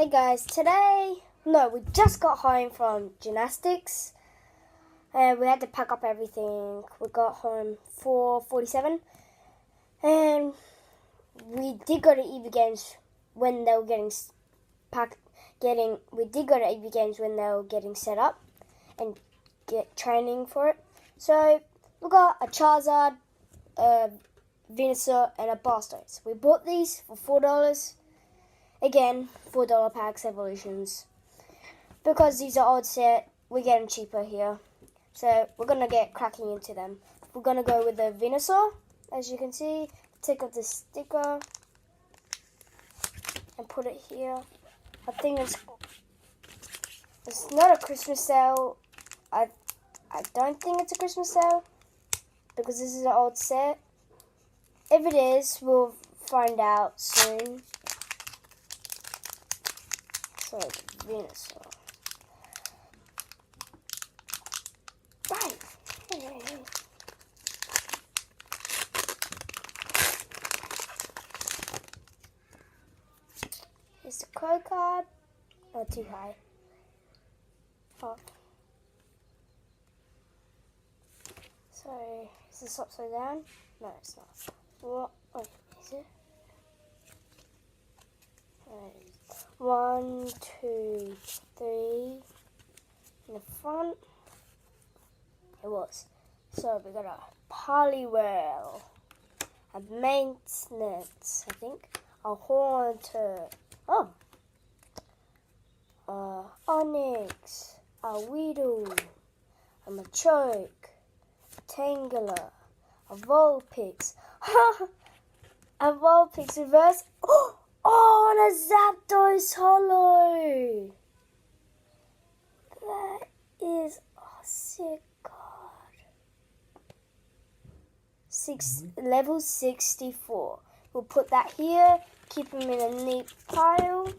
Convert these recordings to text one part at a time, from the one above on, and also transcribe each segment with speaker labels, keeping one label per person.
Speaker 1: Hey guys, we just got home from gymnastics and we had to pack up everything. We got home 4:47 and we did go to Ebgames when they were getting set up and get training for it. So we got a Charizard, a Venusaur and a Blastoise. We bought these for $4. Again, $4 packs, evolutions. Because these are old set, we get them cheaper here. So we're going to get cracking into them. We're going to go with the Venusaur, as you can see. Take off the sticker and put it here. I think it's not a Christmas sale. I don't think it's a Christmas sale because this is an old set. If it is, we'll find out soon. So it's Venusaur. Right. Here's the code card. Not too high. Oh. So is this upside down? No, it's not. What? Oh, is it? 1, 2, 3 in the front. It was. So we got a Poliwhirl, a Maintenance, I think, a Haunter, Onyx, a Weedle, a Machoke, a Tangela, a Vulpix, a Vulpix reverse. Oh, and a Zapdos Holo. That is a sick card. Level 64. We'll put that here, keep them in a neat pile,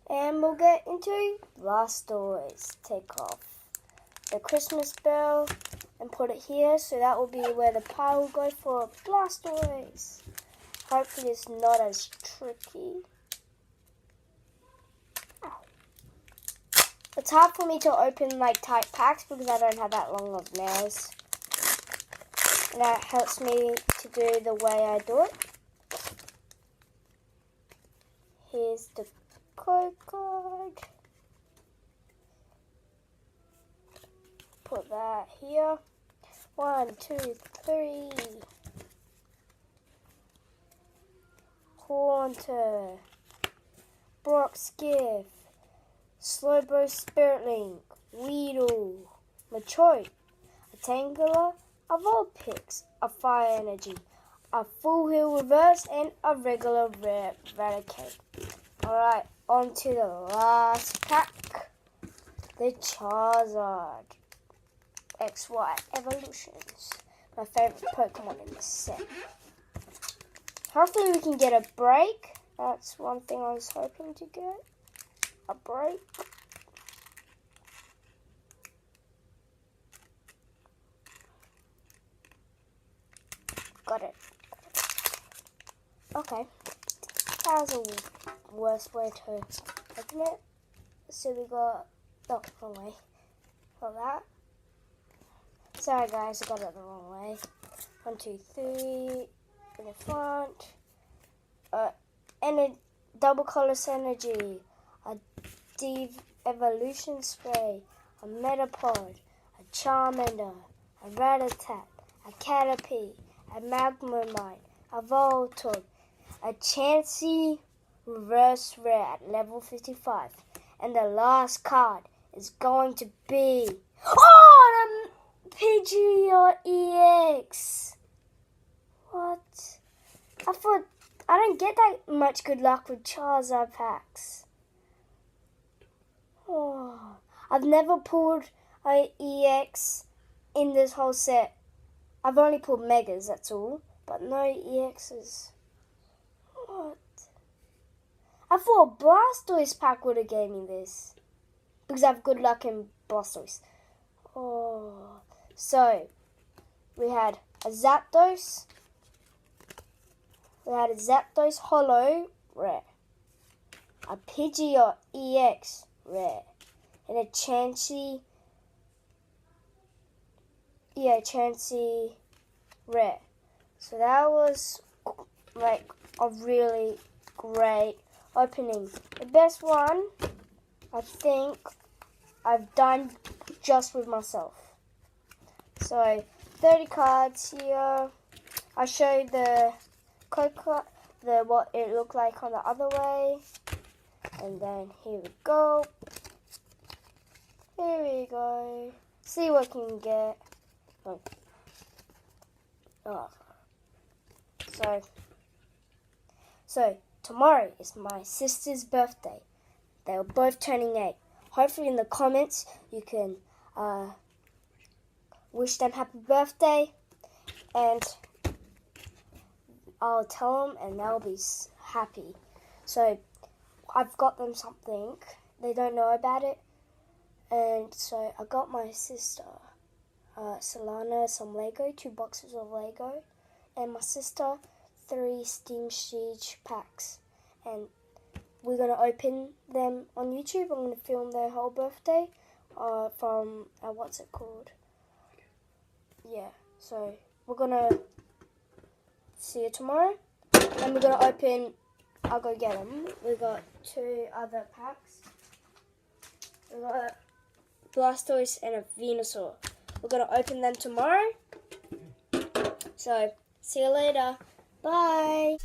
Speaker 1: and we'll get into Blastoise. Take off the Christmas bell and put it here, so that will be where the pile will go for Blastoise. Hopefully it's not as tricky. It's hard for me to open like tight packs because I don't have that long of nails. And that helps me to do the way I do it. Here's the code card. Put that here. 1, 2, 3. Haunter, Brock's Gift, Slowbro Spirit Link, Weedle, Machoke, a Tangela, a Vulpix, a Fire Energy, a Full Heal Reverse, and a regular rare Raticate. Alright, on to the last pack, the Charizard XY Evolutions, my favorite Pokemon in this set. Hopefully we can get a break. That's one thing I was hoping to get. A break. Got it. Okay. That was a worse way to open it. So we got... Oh, wrong way. Got that. Sorry guys, I got it the wrong way. 1, 2, 3... in the front, and a double colorless energy, a Evolution Spray, a Metapod, a Charmander, a Rattata, a Caterpie, a Magnemite, a Voltorb, a Chansey Reverse Rare at level 55, and the last card is going to be the Pigeot EX. What? I thought I don't get that much good luck with Charizard packs. Oh, I've never pulled an EX in this whole set. I've only pulled Megas, that's all, but no EXs. What? I thought a Blastoise pack would have gave me this because I have good luck in Blastoise. Oh, so we had a Zapdos. We had a Zapdos Holo Rare. a Pigeot EX rare, and a Chansey rare. So that was like a really great opening. The best one, I think, I've done just with myself. So 30 cards here. I showed the code card, what it looked like on the other way. And then here we go. Here we go. See what we can get. So tomorrow is my sister's birthday. They were both turning 8. Hopefully in the comments you can wish them happy birthday, and I'll tell them and they'll be happy. So I've got them something. They don't know about it. And so I got my sister, Solana, some Lego, 2 boxes of Lego. And my sister, 3 Steam Siege packs. And we're going to open them on YouTube. I'm going to film their whole birthday from, what's it called? Yeah, so we're going to see you tomorrow. And we're going to open, I'll go get them. We've got 2 other packs. We've got a Blastoise and a Venusaur. We're going to open them tomorrow. So, see you later. Bye.